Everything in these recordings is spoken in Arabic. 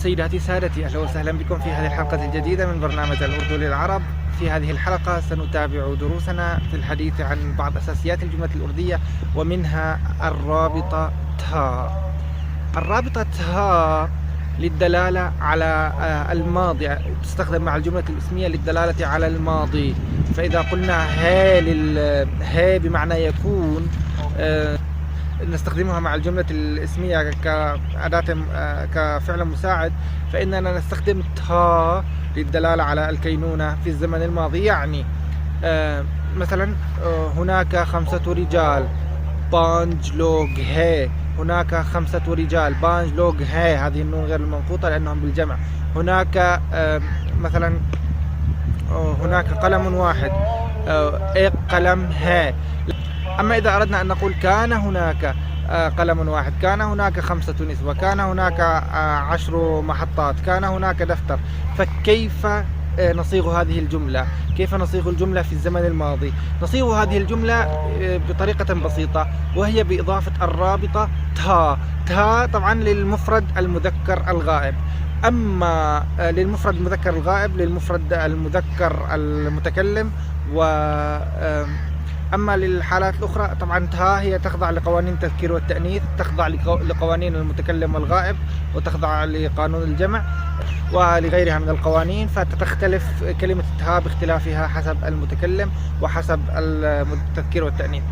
سيداتي سادتي، أهلا وسهلا بكم في هذه الحلقة الجديدة من برنامج الأردو للعرب. في هذه الحلقة سنتابع دروسنا في الحديث عن بعض أساسيات الجملة الأردية، ومنها الرابطة تا. الرابطة تا للدلالة على الماضي، تستخدم مع الجملة الاسمية للدلالة على الماضي. فإذا قلنا ها بمعنى يكون، نستخدمها مع الجملة الاسمية كأداة كفعل مساعد، فإننا نستخدم تا للدلالة على الكينونة في الزمن الماضي. يعني مثلا هناك 5 رجال، بانج لوج هي. هناك 5 رجال، بانج لوج هي، هذه النون غير المنقوطة لأنهم بالجمع. هناك مثلا هناك قلم واحد، إيق قلم هي. أما إذا أردنا أن نقول كان هناك قلم واحد، كان هناك 5 نسوة، كان هناك 10 محطات، كان هناك دفتر، فكيف نصيغ هذه الجملة؟ كيف نصيغ الجملة في الزمن الماضي؟ نصيغ هذه الجملة بطريقة بسيطة، وهي بإضافة الرابطة تا طبعا للمفرد المذكر الغائب. أما للمفرد المذكر الغائب للمفرد المذكر المتكلم، أما للحالات الأخرى طبعا تا هي تخضع لقوانين التذكير والتأنيث، تخضع لقوانين المتكلم والغائب، وتخضع لقانون الجمع ولغيرها من القوانين، فتختلف كلمة تا باختلافها حسب المتكلم وحسب التذكير والتأنيث.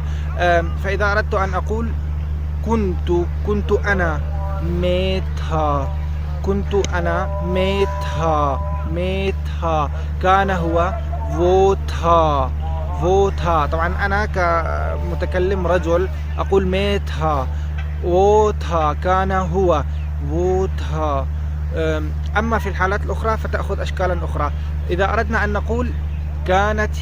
فإذا أردت أن أقول كنت أنا ميتها، كنت أنا ميتها، كان هو فوتها. طبعا أنا كمتكلم رجل أقول ميتها، ووتها كان هو ووتها. أما في الحالات الأخرى فتأخذ أشكالا أخرى. إذا أردنا أن نقول كانت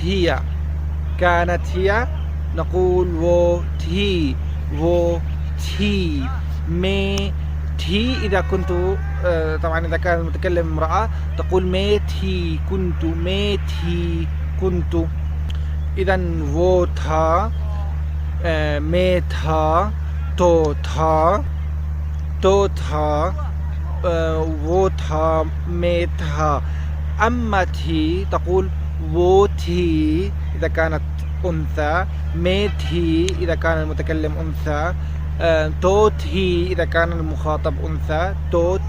هي نقول ووتي ميتي. إذا كنت طبعا إذا كان المتكلم امرأة تقول ميتي، كنت. إذا वो था, मैं था, तो था, वो था, मैं था. أما थी تقول वो थी إذا كانت أنثى، मैं थी إذا كان المتكلم أنثى، तो थी إذا كان المخاطب أنثى، तो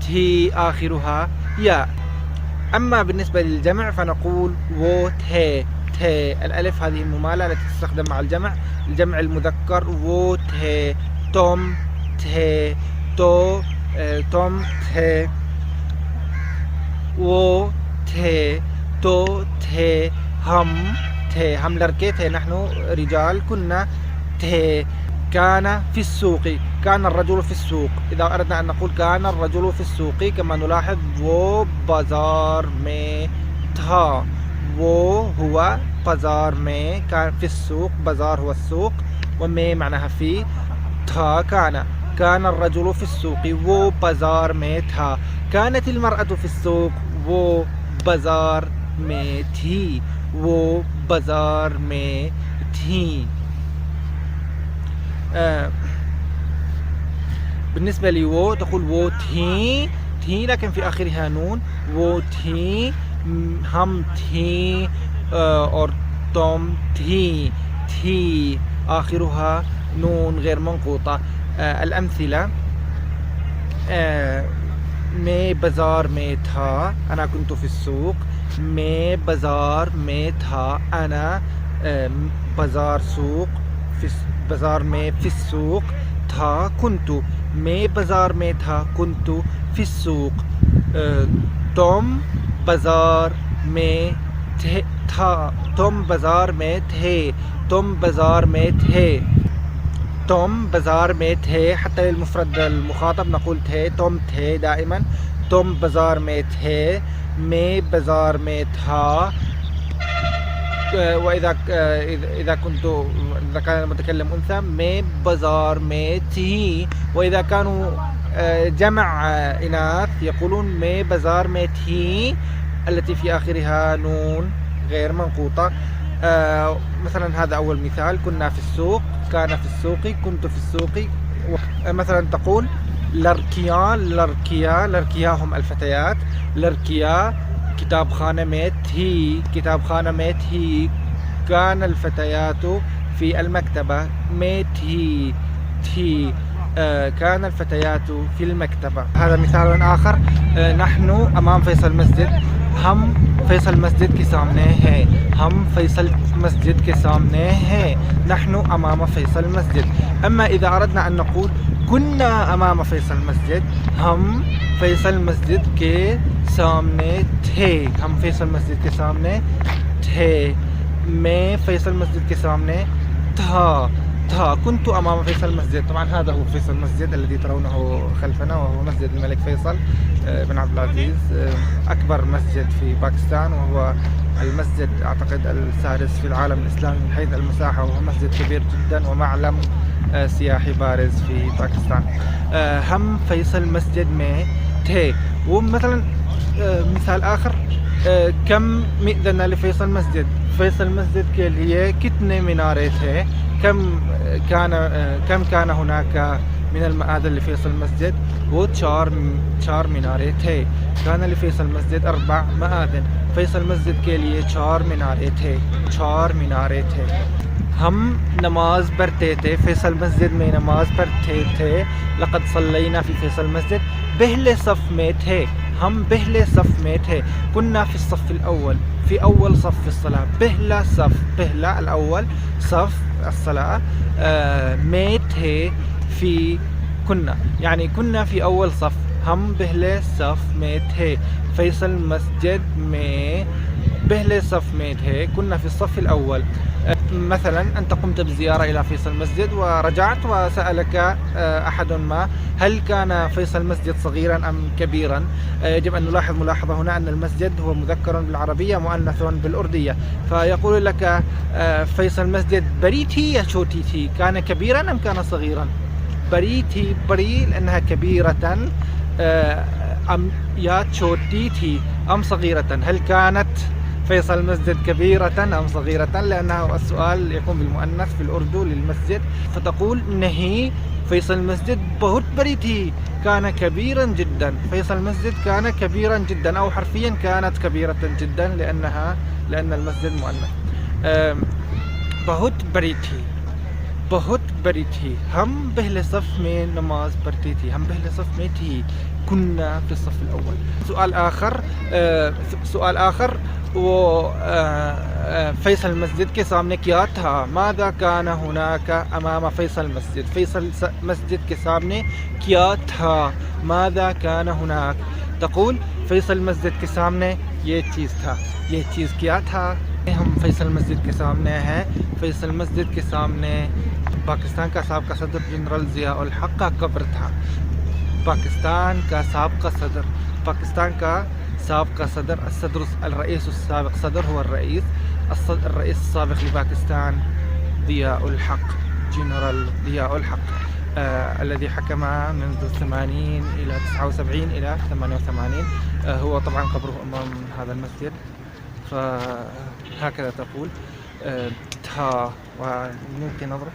थी آخرها ياء. أما بالنسبة للجمع فنقول वो थे. الألف هذه الممالة التي تستخدم مع الجمع المذكر. वो थे, तुम थे, तुम थे, वो थे, तो थे, हम थे. हम लड़के थे، نحن رجال كنا. थे كان في السوق، كان الرجل في السوق. إذا أردنا أن نقول كان الرجل في السوق كما نلاحظ वो बाजार में था، वो هو बाजार में، كان في السوق، बाजार هو السوق، ومي معناها في، था كان الرجل في السوق، वो बाजार में था. كانت المرأة في السوق، वो बाजार में थी، वो बाजार में थी. بالنسبة لي वो تقول वो थी لكن في آخرها نون. वो थी, हम थी और तुम थी آخرها نون غير منقوطة. الأمثلة: मैं बाजार में था، أنا كنت في السوق. मैं बाजार में था، أنا बाजार سوق، في बाजार में في السوق. था كنت، मैं बाजार में था، كنت في السوق. तुम बाजार में था, तुम बाजार में थे, तुम बाजार में थे. तुम बाजार में थे حتى للمفرد المخاطب نقول थे، तुम थे دائما. तुम बाजार में थे, मैं बाजार में था. وإذا كان المتكلم أنثى मैं बाजार में थी. وإذا كانوا جمع إناث يقولون मैं बाजार में थी التي في آخرها نون غير منقوطة. مثلا هذا أول مثال: كنا في السوق، كان في السوق، كنت في السوق. مثلا تقول लड़कियां, लड़कियां هم الفتيات. लड़कियां किताब खाना में थी. كان الفتيات في المكتبة में थी. كان الفتيات في المكتبة. هذا مثال آخر. نحن أمام فيصل مسجد. हम फैसल मस्जिद के सामने हैं. हम फैसल मस्जिद के सामने हैं. نحن أمام فيصل مسجد. أما إذا أردنا أن نقول كنا أمام فيصل مسجد, हम फैसल मस्जिद के सामने थे. हम फैसल मस्जिद के सामने थे. मैं फैसल मस्जिद के सामने था. كنت أمام فيصل المسجد. طبعا هذا هو فيصل المسجد الذي ترونه خلفنا, وهو مسجد الملك فيصل بن عبد العزيز, أكبر مسجد في باكستان, وهو المسجد أعتقد السادس في العالم الإسلامي من حيث المساحة, وهو مسجد كبير جدا ومعلم سياحي بارز في باكستان. هم فيصل مسجد में थे. ومثلا مثال आखिर, कम مئذن لفيصل مسجد. फैसल मस्जिद के लिए कितने मीनारे थे. كم كان هناك من المآذن لفيصل المسجد. वो चार मीनारे थे. كان لفيصل المسجد 4 مآذن. फैसल मस्जिद के लिए 4 मीनारे थे. हम नमाज पढ़ते थे. फैसल मस्जिद में नमाज पढ़ते थे. लक़द सल्लैना फ़ी फैसल मस्जिद. पहले सफ़ में थे. हम पहले सफ़ में थे. कुन्ना फ़ी الصف الأول. في أول صف في الصلاة. पहला صف, पहला الأول صف الصلاة. में थे في كنا, يعني كنا في أول صف. हम पहले صف में थे. फैसल मस्जिद में पहले صف में थे. كنا في الصف الأول. مثلا أنت قمت بزيارة إلى فيصل المسجد ورجعت وسألك أحد ما هل كان فيصل المسجد صغيرا أم كبيرا. يجب أن نلاحظ ملاحظة هنا أن المسجد هو مذكر بالعربية مؤنث بالأردية. فيقول لك فيصل المسجد बड़ी थी या छोटी थी. كان كبيرا أم كان صغيرا. बड़ी थी, बड़ी لأنها كبيرة, أم يا छोटी थी أم صغيرة. هل كانت فيصل المسجد كبيرة أم صغيرة, لأنه السؤال يكون بالمؤنث في الأردو للمسجد. فتقول नहीं, فيصل المسجد बहुत बड़ी थी. كان كبيرا جدا. فيصل المسجد كان كبيرا جدا, أو حرفيا كانت كبيرة جدا لأن المسجد مؤنث. बहुत बड़ी थी. हम पहले सफ़ में नमाज पढ़ती थी. हम पहले सफ़ में थी. كنا في الصف الأول. سؤال آخر वो फैसल मस्जिद के सामने क्या था. मादा कान हुनाका अमामा फैसल मस्जिद. फैसल मस्जिद के सामने क्या था. मादा कान हुनाक. तक़ूल फैसल मस्जिद के सामने ये चीज़ था. ये चीज़ क्या था. हम फैसल मस्जिद के सामने हैं. फैसल मस्जिद के सामने पाकिस्तान का साबिक़ सदर जनरल ज़िया उल हक़ का कब्र था. पाकिस्तान का साबिक़ सदर الرئيس السابق صدر هو الرئيس السابق لباكستان ضياء الحق, جنرال ضياء الحق, الذي حكم منذ 80 إلى 79 إلى 88. هو طبعا قبره أمام هذا المسجد. فهكذا تقول था. وممكن نظرة.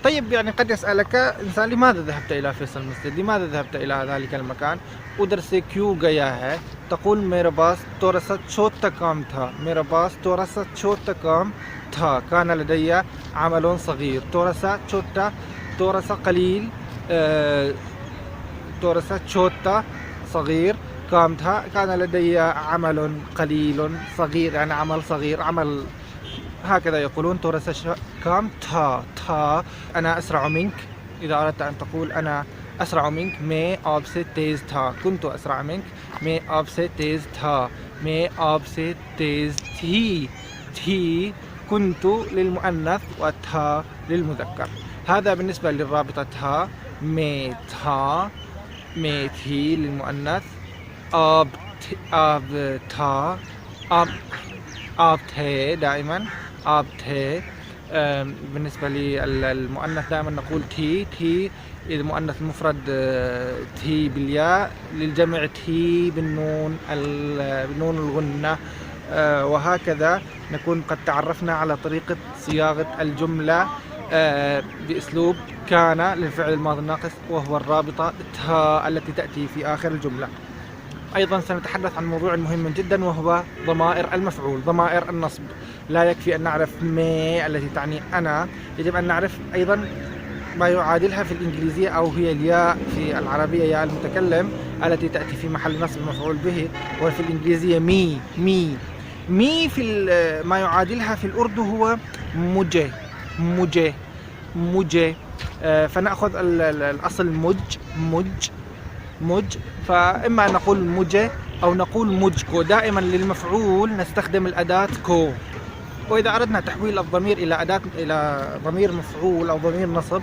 طيب يعني قد يسألك इंसान لماذا ذهبت إلى فيصل المسجد. لماذا ذهبت إلى ذلك المكان. उधर से क्यों गया है. तक़ूल मेरे पास थोड़ा सा छोटा काम था. मेरे पास थोड़ा सा छोटा काम था. كان لدي عمل صغير. थोड़ा सा छोटा, थोड़ा सा قليل, थोड़ा सा छोटा صغير काम था. كان لدي عمل قليل صغير, يعني عمل صغير, عمل هكذا يقولون. थोड़ा सा काम था. أنا أسرع منك. إذا أردت أن تقول أنا أسرع منك, मैं आपसे तेज़ था. كنت أسرع منك, मैं आपसे तेज़ था. मैं आपसे तेज़ थी. كنت للمؤنث وथा للمذكر. هذا بالنسبة للرابطة था. मैं था, मैं थी للمؤنث. आप था, आप थे. دائما आप थे. بالنسبة للمؤنث دائما نقول تي تي، إذا مؤنث المفرد تي بالياء، للجمع تي بالنون بالنون الغنة. وهكذا نكون قد تعرفنا على طريقة صياغة الجملة بأسلوب كان للفعل الماضي الناقص، وهو الرابطة تاء التي تأتي في آخر الجملة. أيضا سنتحدث عن موضوع مهم جدا، وهو ضمائر المفعول، ضمائر النصب. لا يكفي أن نعرف ما التي تعني أنا، يجب أن نعرف أيضا ما يعادلها في الإنجليزية، أو هي الياء في العربية ياء المتكلم التي تأتي في محل نصب مفعول به، وفي الإنجليزية مي في ما يعادلها في الأردو هو مجي. فنأخذ الأصل مج، فإما أن نقول مجي أو نقول مجكو. دائما للمفعول نستخدم الأداة كو. وإذا أردنا تحويل الضمير إلى ضمير مفعول أو ضمير نصب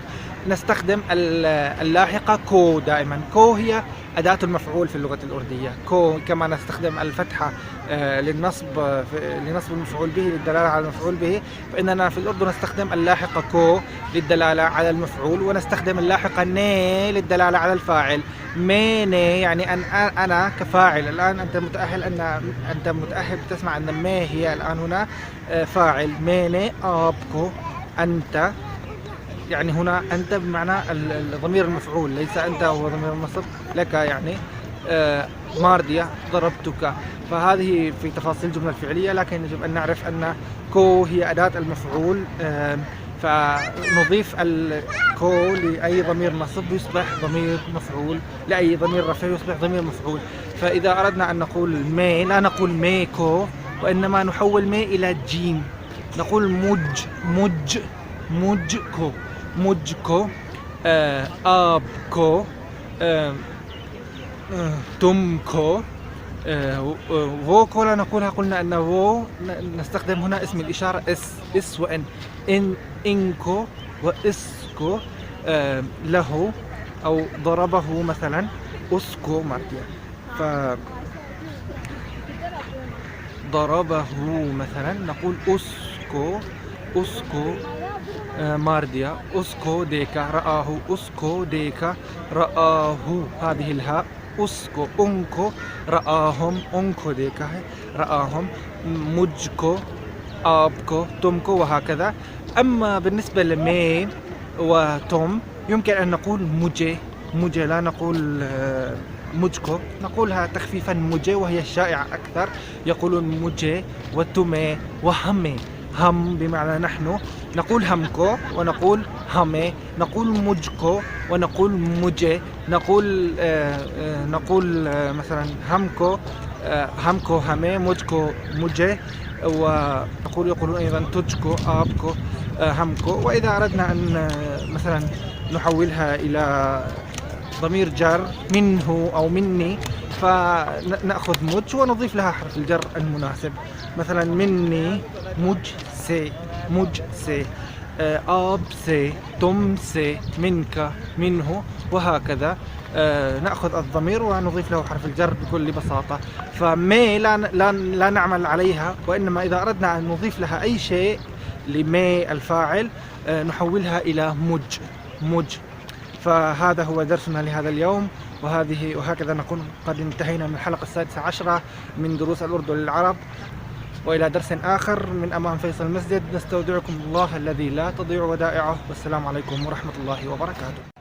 نستخدم اللاحقة كو. دائما كو هي أداة المفعول في اللغة الأردية. كو كما نستخدم الفتحة لنصب المفعول به، للدلالة على المفعول به، فإننا في الأردن نستخدم اللاحقة كو للدلالة على المفعول، ونستخدم اللاحقة ني للدلالة على الفاعل. ميني يعني أنا كفاعل. الآن أنت متأهب تسمع أن ما هي الآن هنا فاعل. ميني أبكو أنت، يعني هنا أنت بمعنى ضمير المفعول، ليس أنت هو ضمير النصب لك، يعني ماردية ضربتك. فهذه في تفاصيل الجملة الفعلية، لكن يجب أن نعرف أن كو هي أداة المفعول، فنضيف الكو لأي ضمير نصب يصبح ضمير مفعول، لأي ضمير رفع يصبح ضمير مفعول. فإذا أردنا أن نقول مي لا نقول ميكو، وإنما نحول مي إلى جيم، نقول مجكو آبكو تمكو ووكو لا نقولها. قلنا أن وو نستخدم هنا اسم الإشارة اس وإن. إنكو وإسكو له أو ضربه مثلا أسكو مارتيا، فضربه مثلا نقول أسكو مارديا. أسكو ديكا رآه، أسكو ديكا رآه، هذه الهاء. أسكو أنكو رآهم، أنكو ديكا رآهم. مجكو آبكو تمكو، وهكذا. أما بالنسبة لمي وتوم يمكن أن نقول مجي لا نقول مجكو، نقولها تخفيفا مجي، وهي الشائعة أكثر. يقولون مجي وتومي وهمي. هم بمعنى نحن، نقول همكو ونقول همي، نقول مجكو ونقول مجي، نقول مثلا همكو همي، مجكو مجي، يقولون أيضا تجكو آبكو همكو. وإذا أردنا أن مثلا نحولها إلى ضمير جر منه أو مني، فنأخذ مج ونضيف لها حرف الجر المناسب، مثلا مني مجسي آبسي تمسي، منك منه، وهكذا. نأخذ الضمير ونضيف له حرف الجر بكل بساطة. فمي لا نعمل عليها، وإنما إذا أردنا أن نضيف لها أي شيء لمي الفاعل نحولها إلى مج. فهذا هو درسنا لهذا اليوم، وهكذا نكون قد انتهينا من الحلقة 16 من دروس الأردن للعرب. وإلى درس آخر من أمام فيصل المسجد، نستودعكم الله الذي لا تضيع ودائعه، والسلام عليكم ورحمة الله وبركاته.